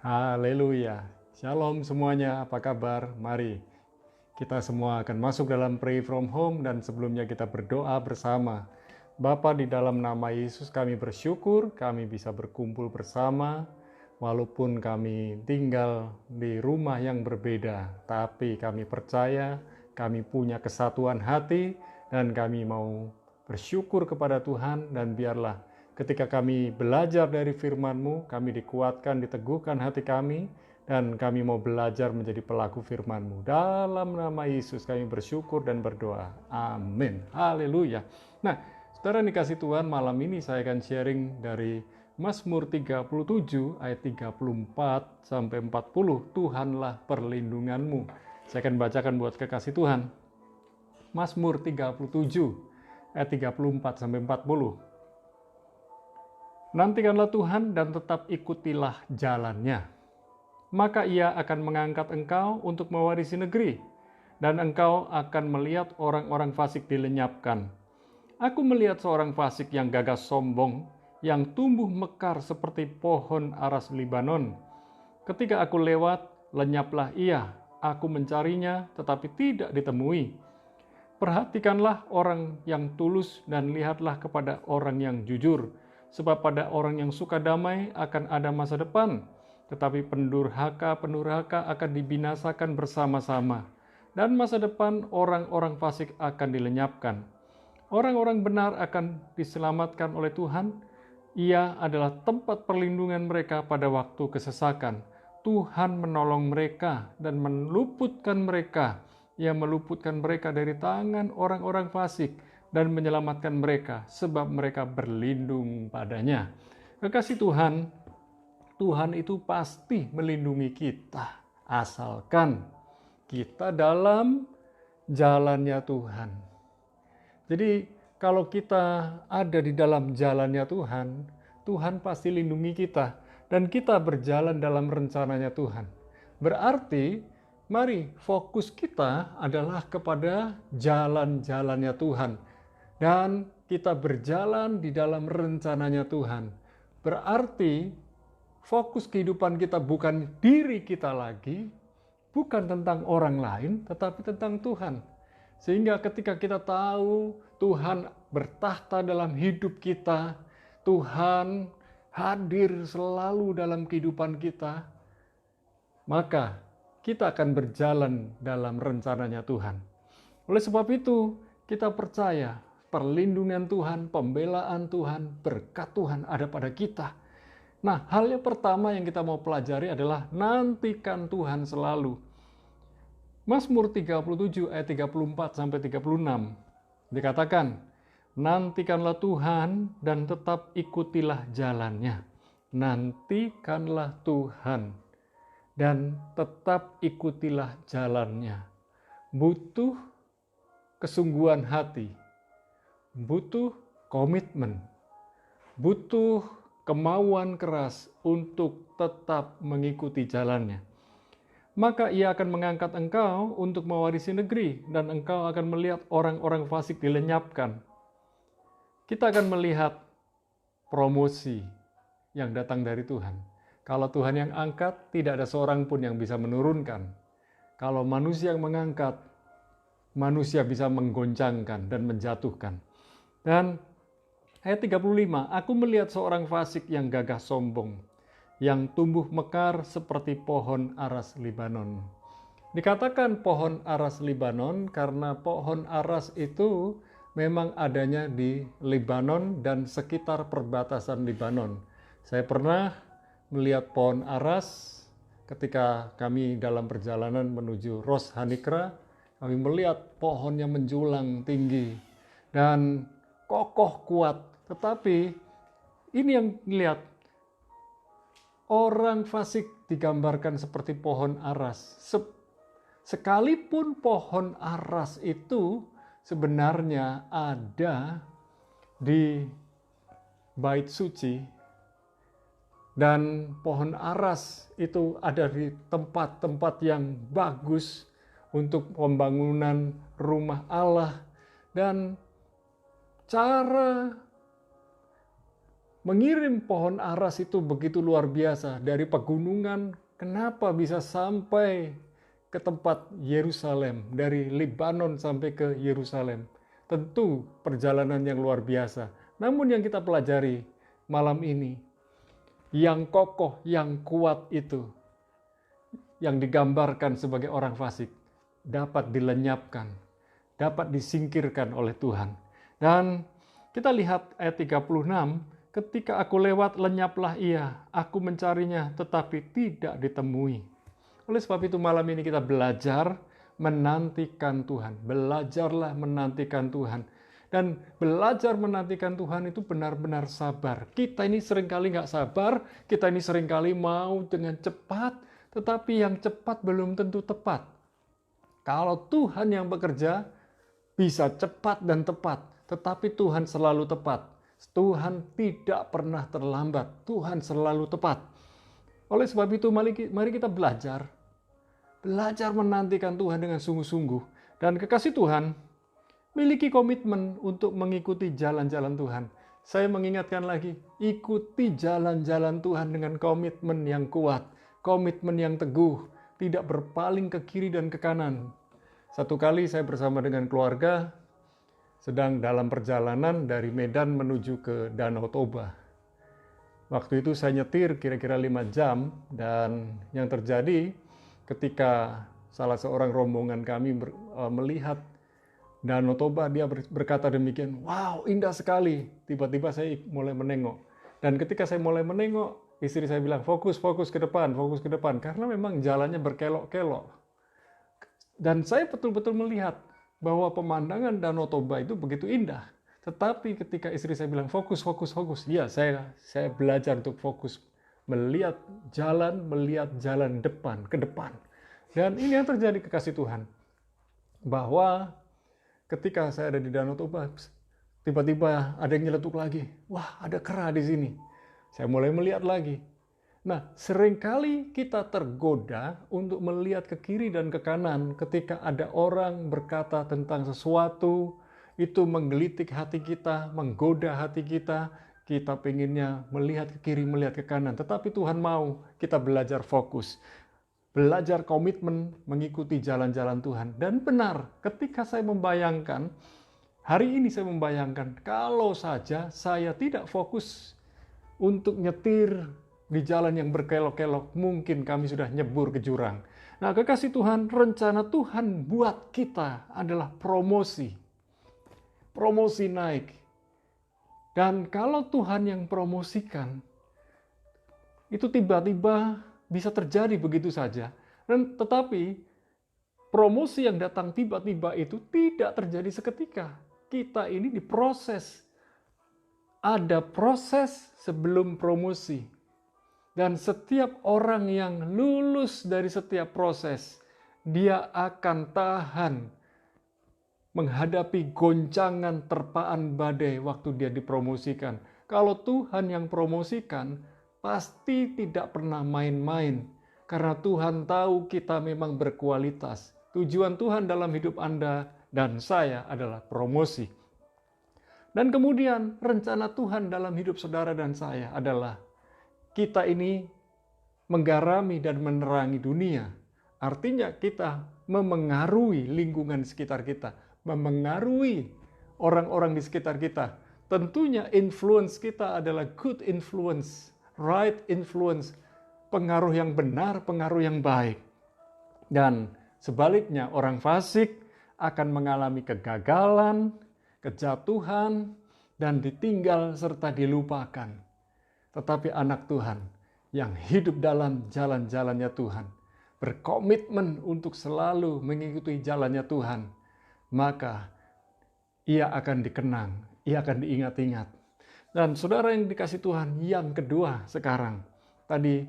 Haleluya. Shalom semuanya, apa kabar? Mari kita semua akan masuk dalam Pray From Home dan sebelumnya kita berdoa bersama. Bapa, di dalam nama Yesus kami bersyukur kami bisa berkumpul bersama walaupun kami tinggal di rumah yang berbeda, tapi kami percaya kami punya kesatuan hati dan kami mau bersyukur kepada Tuhan, dan biarlah ketika kami belajar dari firman-Mu, kami dikuatkan, diteguhkan hati kami, dan kami mau belajar menjadi pelaku firman-Mu. Dalam nama Yesus kami bersyukur dan berdoa. Amin. Haleluya. Nah, saudara dikasih Tuhan, malam ini saya akan sharing dari Mazmur 37 ayat 34 sampai 40. Tuhanlah perlindunganmu. Saya akan bacakan buat kekasih Tuhan. Mazmur 37 ayat 34 sampai 40. Nantikanlah Tuhan dan tetap ikutilah jalannya. Maka ia akan mengangkat engkau untuk mewarisi negeri, dan engkau akan melihat orang-orang fasik dilenyapkan. Aku melihat seorang fasik yang gagah sombong, yang tumbuh mekar seperti pohon aras Libanon. Ketika aku lewat, lenyaplah ia. Aku mencarinya, tetapi tidak ditemui. Perhatikanlah orang yang tulus dan lihatlah kepada orang yang jujur. Sebab pada orang yang suka damai akan ada masa depan, tetapi pendurhaka akan dibinasakan bersama-sama. Dan masa depan orang-orang fasik akan dilenyapkan. Orang-orang benar akan diselamatkan oleh Tuhan. Ia adalah tempat perlindungan mereka pada waktu kesesakan. Tuhan menolong mereka dan meluputkan mereka. Ia meluputkan mereka dari tangan orang-orang fasik dan menyelamatkan mereka, sebab mereka berlindung padanya. Kekasih Tuhan, Tuhan itu pasti melindungi kita, asalkan kita dalam jalannya Tuhan. Jadi kalau kita ada di dalam jalannya Tuhan, Tuhan pasti lindungi kita, dan kita berjalan dalam rencananya Tuhan. Berarti, mari fokus kita adalah kepada jalan-jalannya Tuhan. Dan kita berjalan di dalam rencananya Tuhan. Berarti fokus kehidupan kita bukan diri kita lagi, bukan tentang orang lain, tetapi tentang Tuhan. Sehingga ketika kita tahu Tuhan bertahta dalam hidup kita, Tuhan hadir selalu dalam kehidupan kita, maka kita akan berjalan dalam rencananya Tuhan. Oleh sebab itu, kita percaya perlindungan Tuhan, pembelaan Tuhan, berkat Tuhan ada pada kita. Nah, hal yang pertama yang kita mau pelajari adalah nantikan Tuhan selalu. Mazmur 37 ayat 34 sampai 36 dikatakan, nantikanlah Tuhan dan tetap ikutilah jalannya. Nantikanlah Tuhan dan tetap ikutilah jalannya. Butuh kesungguhan hati, butuh komitmen, butuh kemauan keras untuk tetap mengikuti jalannya. Maka ia akan mengangkat engkau untuk mewarisi negeri, dan engkau akan melihat orang-orang fasik dilenyapkan. Kita akan melihat promosi yang datang dari Tuhan. Kalau Tuhan yang angkat, tidak ada seorang pun yang bisa menurunkan. Kalau manusia yang mengangkat, manusia bisa menggoncangkan dan menjatuhkan. Dan ayat 35, aku melihat seorang fasik yang gagah sombong, yang tumbuh mekar seperti pohon aras Libanon. Dikatakan pohon aras Libanon karena pohon aras itu memang adanya di Libanon dan sekitar perbatasan Libanon. Saya pernah melihat pohon aras ketika kami dalam perjalanan menuju Ros Hanikra. Kami melihat pohonnya menjulang tinggi dan kokoh kuat, tetapi ini yang lihat orang fasik digambarkan seperti pohon aras. Sekalipun pohon aras itu sebenarnya ada di bait suci, dan pohon aras itu ada di tempat-tempat yang bagus untuk pembangunan rumah Allah, dan cara mengirim pohon aras itu begitu luar biasa dari pegunungan. Kenapa bisa sampai ke tempat Yerusalem, dari Lebanon sampai ke Yerusalem? Tentu perjalanan yang luar biasa. Namun yang kita pelajari malam ini, yang kokoh, yang kuat itu, yang digambarkan sebagai orang fasik, dapat dilenyapkan, dapat disingkirkan oleh Tuhan. Dan kita lihat ayat 36, ketika aku lewat lenyaplah ia, aku mencarinya tetapi tidak ditemui. Oleh sebab itu malam ini kita belajar menantikan Tuhan. Belajarlah menantikan Tuhan. Dan belajar menantikan Tuhan itu benar-benar sabar. Kita ini seringkali nggak sabar, kita ini seringkali mau dengan cepat, tetapi yang cepat belum tentu tepat. Kalau Tuhan yang bekerja, bisa cepat dan tepat, tetapi Tuhan selalu tepat. Tuhan tidak pernah terlambat, Tuhan selalu tepat. Oleh sebab itu mari kita belajar menantikan Tuhan dengan sungguh-sungguh. Dan kekasih Tuhan, miliki komitmen untuk mengikuti jalan-jalan Tuhan. Saya mengingatkan lagi, ikuti jalan-jalan Tuhan dengan komitmen yang kuat, komitmen yang teguh, tidak berpaling ke kiri dan ke kanan. Satu kali saya bersama dengan keluarga, sedang dalam perjalanan dari Medan menuju ke Danau Toba. Waktu itu saya nyetir kira-kira 5 jam, dan yang terjadi ketika salah seorang rombongan kami melihat Danau Toba, dia berkata demikian, wow indah sekali. Tiba-tiba saya mulai menengok. Dan ketika saya mulai menengok, istri saya bilang, fokus ke depan, karena memang jalannya berkelok-kelok. Dan saya betul-betul melihat bahwa pemandangan Danau Toba itu begitu indah. Tetapi ketika istri saya bilang fokus, ya saya belajar untuk fokus, melihat jalan ke depan. Dan ini yang terjadi kekasih Tuhan. Bahwa ketika saya ada di Danau Toba, tiba-tiba ada yang nyeletuk lagi. Wah, ada kera di sini. Saya mulai melihat lagi. Nah, seringkali kita tergoda untuk melihat ke kiri dan ke kanan ketika ada orang berkata tentang sesuatu, itu menggelitik hati kita, menggoda hati kita, kita pengennya melihat ke kiri, melihat ke kanan. Tetapi Tuhan mau kita belajar fokus, belajar komitmen mengikuti jalan-jalan Tuhan. Dan benar, ketika saya membayangkan, hari ini saya membayangkan, kalau saja saya tidak fokus untuk nyetir di jalan yang berkelok-kelok, mungkin kami sudah nyebur ke jurang. Nah, kekasih Tuhan, rencana Tuhan buat kita adalah promosi naik. Dan kalau Tuhan yang promosikan, itu tiba-tiba bisa terjadi begitu saja. Dan tetapi promosi yang datang tiba-tiba itu tidak terjadi seketika. Kita ini diproses. Ada proses sebelum promosi. Dan setiap orang yang lulus dari setiap proses, dia akan tahan menghadapi goncangan terpaan badai waktu dia dipromosikan. Kalau Tuhan yang promosikan, pasti tidak pernah main-main. Karena Tuhan tahu kita memang berkualitas. Tujuan Tuhan dalam hidup Anda dan saya adalah promosi. Dan kemudian rencana Tuhan dalam hidup saudara dan saya adalah kita ini menggarami dan menerangi dunia. Artinya kita memengaruhi lingkungan sekitar kita, memengaruhi orang-orang di sekitar kita. Tentunya influence kita adalah good influence, right influence, pengaruh yang benar, pengaruh yang baik. Dan sebaliknya orang fasik akan mengalami kegagalan, kejatuhan, dan ditinggal serta dilupakan. Tetapi anak Tuhan yang hidup dalam jalan-jalannya Tuhan, berkomitmen untuk selalu mengikuti jalannya Tuhan, maka ia akan dikenang, ia akan diingat-ingat. Dan saudara yang dikasih Tuhan, yang kedua sekarang, tadi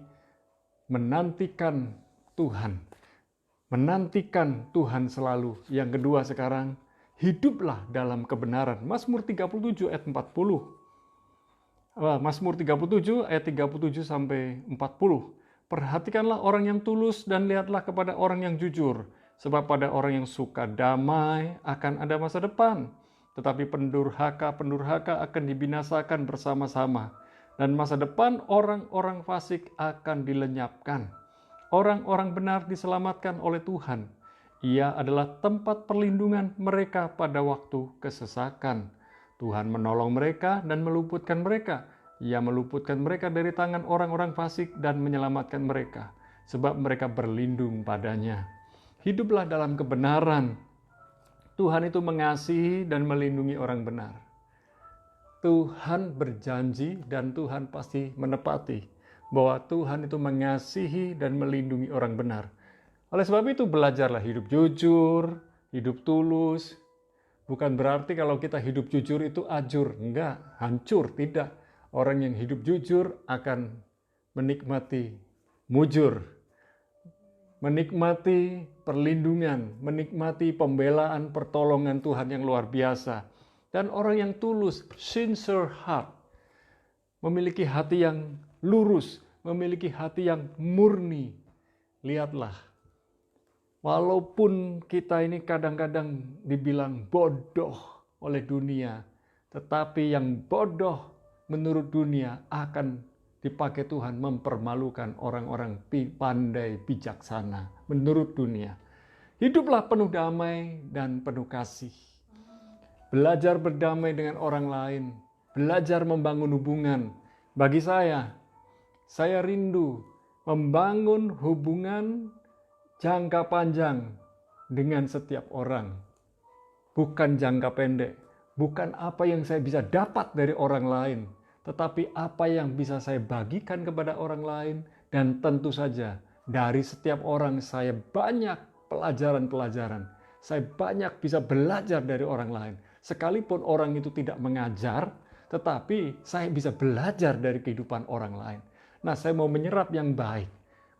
menantikan Tuhan. Menantikan Tuhan selalu. Yang kedua sekarang, hiduplah dalam kebenaran. Mazmur 37 ayat 40. Mazmur 37 ayat 37 sampai 40. Perhatikanlah orang yang tulus dan lihatlah kepada orang yang jujur. Sebab pada orang yang suka damai akan ada masa depan. Tetapi pendurhaka akan dibinasakan bersama-sama. Dan masa depan orang-orang fasik akan dilenyapkan. Orang-orang benar diselamatkan oleh Tuhan. Ia adalah tempat perlindungan mereka pada waktu kesesakan. Tuhan menolong mereka dan meluputkan mereka. Ia meluputkan mereka dari tangan orang-orang fasik dan menyelamatkan mereka, sebab mereka berlindung padanya. Hiduplah dalam kebenaran. Tuhan itu mengasihi dan melindungi orang benar. Tuhan berjanji dan Tuhan pasti menepati bahwa Tuhan itu mengasihi dan melindungi orang benar. Oleh sebab itu belajarlah hidup jujur, hidup tulus. Bukan berarti kalau kita hidup jujur itu ajur, enggak, hancur, tidak. Orang yang hidup jujur akan menikmati mujur, menikmati perlindungan, menikmati pembelaan, pertolongan Tuhan yang luar biasa. Dan orang yang tulus, sincere heart, memiliki hati yang lurus, memiliki hati yang murni. Lihatlah, walaupun kita ini kadang-kadang dibilang bodoh oleh dunia, tetapi yang bodoh menurut dunia akan dipakai Tuhan mempermalukan orang-orang pandai bijaksana menurut dunia. Hiduplah penuh damai dan penuh kasih. Belajar berdamai dengan orang lain, belajar membangun hubungan. Bagi saya rindu membangun hubungan jangka panjang dengan setiap orang. Bukan jangka pendek, bukan apa yang saya bisa dapat dari orang lain, tetapi apa yang bisa saya bagikan kepada orang lain. Dan tentu saja dari setiap orang saya banyak pelajaran-pelajaran. Saya banyak bisa belajar dari orang lain. Sekalipun orang itu tidak mengajar, tetapi saya bisa belajar dari kehidupan orang lain. Nah, saya mau menyerap yang baik,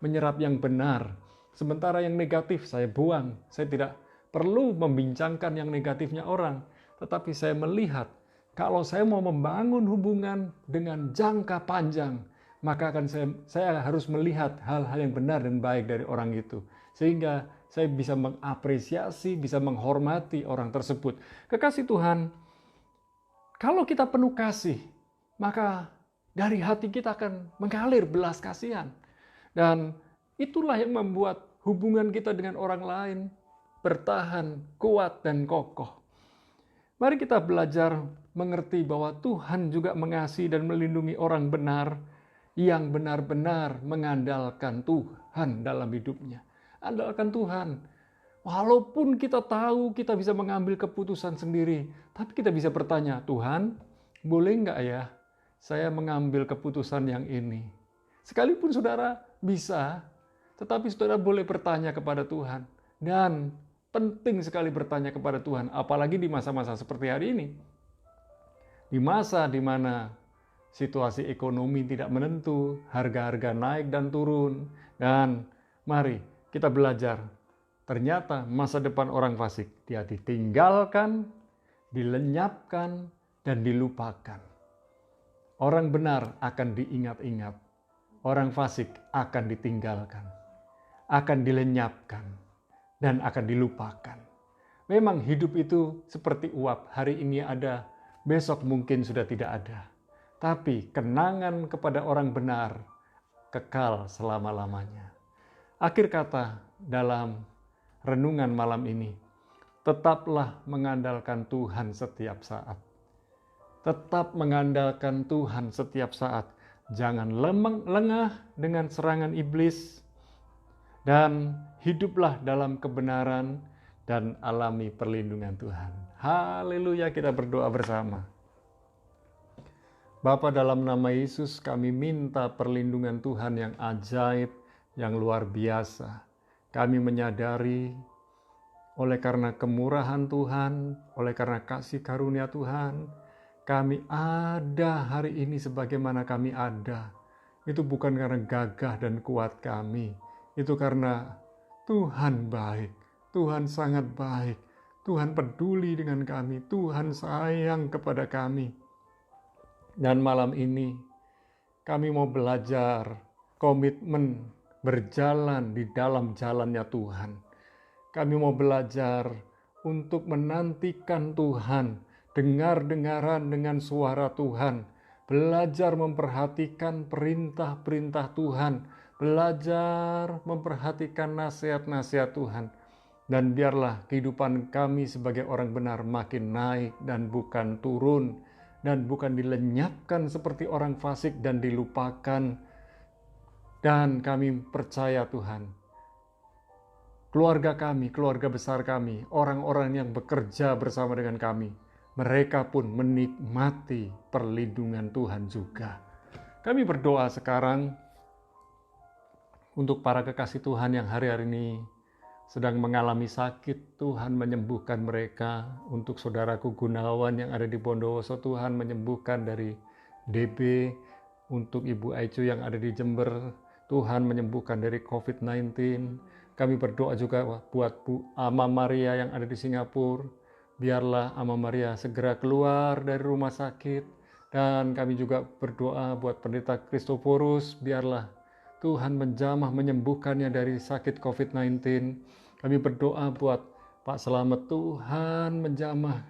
menyerap yang benar. Sementara yang negatif saya buang. Saya tidak perlu membincangkan yang negatifnya orang. Tetapi saya melihat, kalau saya mau membangun hubungan dengan jangka panjang, maka akan saya harus melihat hal-hal yang benar dan baik dari orang itu. Sehingga saya bisa mengapresiasi, bisa menghormati orang tersebut. Kekasih Tuhan, kalau kita penuh kasih, maka dari hati kita akan mengalir belas kasihan. Dan itulah yang membuat hubungan kita dengan orang lain bertahan, kuat, dan kokoh. Mari kita belajar mengerti bahwa Tuhan juga mengasihi dan melindungi orang benar yang benar-benar mengandalkan Tuhan dalam hidupnya. Andalkan Tuhan. Walaupun kita tahu kita bisa mengambil keputusan sendiri, tapi kita bisa bertanya, Tuhan, boleh nggak ya saya mengambil keputusan yang ini? Sekalipun saudara bisa, tetapi saudara boleh bertanya kepada Tuhan. Dan penting sekali bertanya kepada Tuhan, apalagi di masa-masa seperti hari ini. Di masa di mana situasi ekonomi tidak menentu, harga-harga naik dan turun, dan mari kita belajar. Ternyata masa depan orang fasik, dia ditinggalkan, dilenyapkan, dan dilupakan. Orang benar akan diingat-ingat. Orang fasik akan ditinggalkan, akan dilenyapkan, dan akan dilupakan. Memang hidup itu seperti uap. Hari ini ada, besok mungkin sudah tidak ada. Tapi kenangan kepada orang benar kekal selama-lamanya. Akhir kata dalam renungan malam ini, tetaplah mengandalkan Tuhan setiap saat. Tetap mengandalkan Tuhan setiap saat. Jangan lengah dengan serangan iblis. Dan hiduplah dalam kebenaran dan alami perlindungan Tuhan. Haleluya, kita berdoa bersama. Bapa, dalam nama Yesus kami minta perlindungan Tuhan yang ajaib, yang luar biasa. Kami menyadari oleh karena kemurahan Tuhan, oleh karena kasih karunia Tuhan, kami ada hari ini sebagaimana kami ada. Itu bukan karena gagah dan kuat kami. Itu karena Tuhan baik, Tuhan sangat baik, Tuhan peduli dengan kami, Tuhan sayang kepada kami. Dan malam ini kami mau belajar komitmen berjalan di dalam jalannya Tuhan. Kami mau belajar untuk menantikan Tuhan, dengar-dengaran dengan suara Tuhan, belajar memperhatikan perintah-perintah Tuhan, belajar memperhatikan nasihat-nasihat Tuhan. Dan biarlah kehidupan kami sebagai orang benar makin naik dan bukan turun, dan bukan dilenyapkan seperti orang fasik dan dilupakan. Dan kami percaya Tuhan, keluarga kami, keluarga besar kami, orang-orang yang bekerja bersama dengan kami, mereka pun menikmati perlindungan Tuhan juga. Kami berdoa sekarang untuk para kekasih Tuhan yang hari-hari ini sedang mengalami sakit. Tuhan menyembuhkan mereka. Untuk saudaraku Gunawan yang ada di Bondowoso, Tuhan menyembuhkan dari DB. Untuk Ibu Aicu yang ada di Jember, Tuhan menyembuhkan dari COVID-19. Kami berdoa juga buat Bu Ama Maria yang ada di Singapura. Biarlah Ama Maria segera keluar dari rumah sakit. Dan kami juga berdoa buat Pendeta Kristoforus, biarlah Tuhan menjamah menyembuhkannya dari sakit COVID-19. Kami berdoa buat Pak Selamat, Tuhan menjamah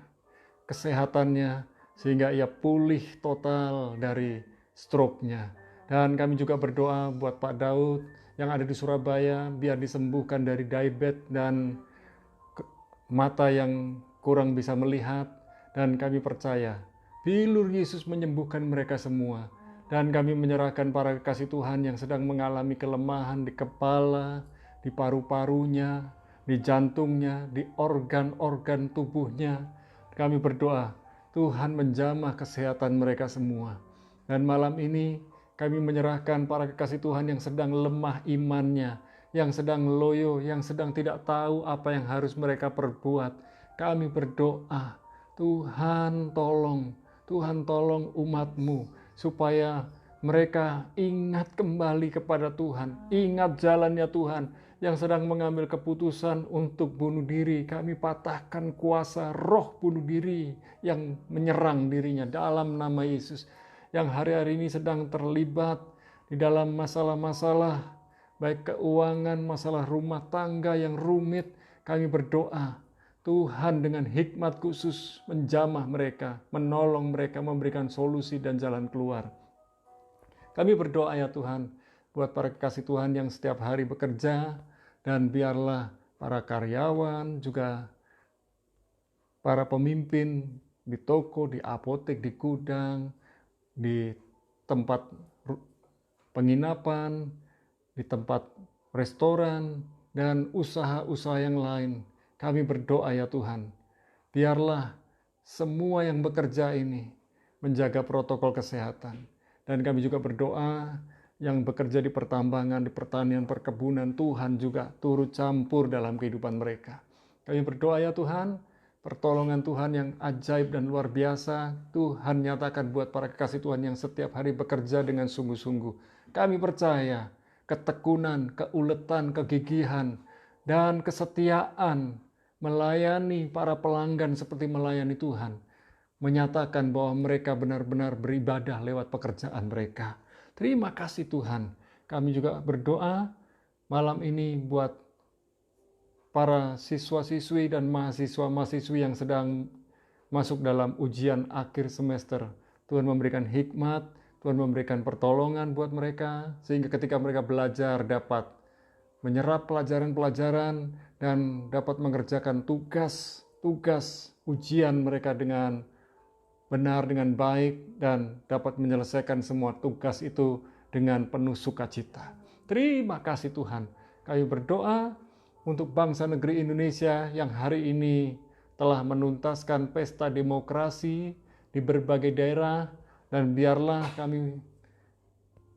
kesehatannya sehingga ia pulih total dari stroke-nya. Dan kami juga berdoa buat Pak Daud yang ada di Surabaya, biar disembuhkan dari diabetes dan mata yang kurang bisa melihat. Dan kami percaya bilur Yesus menyembuhkan mereka semua. Dan kami menyerahkan para kekasih Tuhan yang sedang mengalami kelemahan di kepala, di paru-parunya, di jantungnya, di organ-organ tubuhnya. Kami berdoa, Tuhan menjamah kesehatan mereka semua. Dan malam ini kami menyerahkan para kekasih Tuhan yang sedang lemah imannya, yang sedang loyo, yang sedang tidak tahu apa yang harus mereka perbuat. Kami berdoa, Tuhan tolong umat-Mu, supaya mereka ingat kembali kepada Tuhan, ingat jalannya Tuhan yang sedang mengambil keputusan untuk bunuh diri. Kami patahkan kuasa roh bunuh diri yang menyerang dirinya dalam nama Yesus, yang hari-hari ini sedang terlibat di dalam masalah-masalah, baik keuangan, masalah rumah tangga yang rumit. Kami berdoa, Tuhan dengan hikmat khusus menjamah mereka, menolong mereka, memberikan solusi dan jalan keluar. Kami berdoa ya Tuhan, buat para kekasih Tuhan yang setiap hari bekerja, dan biarlah para karyawan, juga para pemimpin di toko, di apotek, di gudang, di tempat penginapan, di tempat restoran, dan usaha-usaha yang lain. Kami berdoa ya Tuhan, biarlah semua yang bekerja ini menjaga protokol kesehatan. Dan kami juga berdoa yang bekerja di pertambangan, di pertanian, perkebunan, Tuhan juga turut campur dalam kehidupan mereka. Kami berdoa ya Tuhan, pertolongan Tuhan yang ajaib dan luar biasa, Tuhan nyatakan buat para kekasih Tuhan yang setiap hari bekerja dengan sungguh-sungguh. Kami percaya ketekunan, keuletan, kegigihan, dan kesetiaan melayani para pelanggan seperti melayani Tuhan, menyatakan bahwa mereka benar-benar beribadah lewat pekerjaan mereka. Terima kasih Tuhan. Kami juga berdoa malam ini buat para siswa-siswi dan mahasiswa-mahasiswi yang sedang masuk dalam ujian akhir semester. Tuhan memberikan hikmat, Tuhan memberikan pertolongan buat mereka, sehingga ketika mereka belajar dapat menyerap pelajaran-pelajaran dan dapat mengerjakan tugas ujian mereka dengan benar, dengan baik, dan dapat menyelesaikan semua tugas itu dengan penuh sukacita. Terima kasih Tuhan. Kami berdoa untuk bangsa negeri Indonesia yang hari ini telah menuntaskan pesta demokrasi di berbagai daerah, dan biarlah kami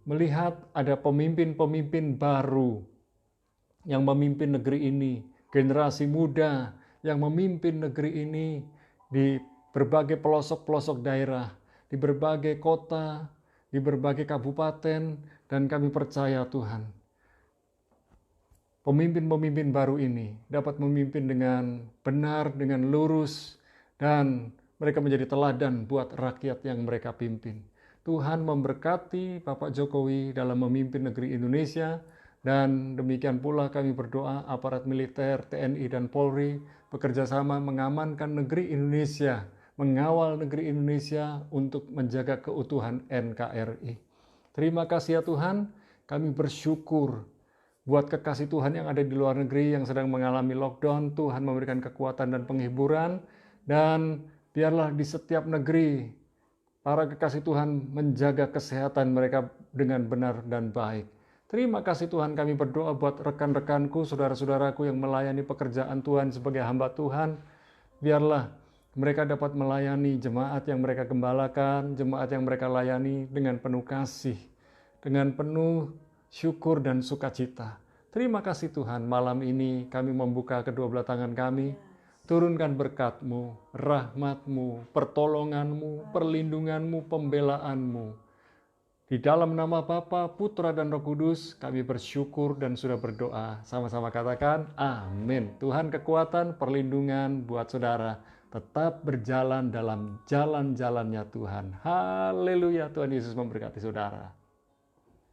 melihat ada pemimpin-pemimpin baru yang memimpin negeri ini, generasi muda yang memimpin negeri ini di berbagai pelosok-pelosok daerah, di berbagai kota, di berbagai kabupaten, dan kami percaya Tuhan, pemimpin-pemimpin baru ini dapat memimpin dengan benar, dengan lurus, dan mereka menjadi teladan buat rakyat yang mereka pimpin. Tuhan memberkati Bapak Jokowi dalam memimpin negeri Indonesia. Dan demikian pula kami berdoa aparat militer, TNI dan Polri bekerja sama mengamankan negeri Indonesia, mengawal negeri Indonesia untuk menjaga keutuhan NKRI. Terima kasih ya Tuhan, kami bersyukur buat kekasih Tuhan yang ada di luar negeri yang sedang mengalami lockdown. Tuhan memberikan kekuatan dan penghiburan, dan biarlah di setiap negeri para kekasih Tuhan menjaga kesehatan mereka dengan benar dan baik. Terima kasih Tuhan, kami berdoa buat rekan-rekanku, saudara-saudaraku yang melayani pekerjaan Tuhan sebagai hamba Tuhan. Biarlah mereka dapat melayani jemaat yang mereka gembalakan, jemaat yang mereka layani dengan penuh kasih, dengan penuh syukur dan sukacita. Terima kasih Tuhan, malam ini kami membuka kedua belah tangan kami. Turunkan berkat-Mu, rahmat-Mu, pertolongan-Mu, perlindungan-Mu, pembelaan-Mu. Di dalam nama Bapa, Putra, dan Roh Kudus, kami bersyukur dan sudah berdoa. Sama-sama katakan, amin. Tuhan kekuatan, perlindungan buat saudara. Tetap berjalan dalam jalan-jalannya Tuhan. Haleluya, Tuhan Yesus memberkati saudara.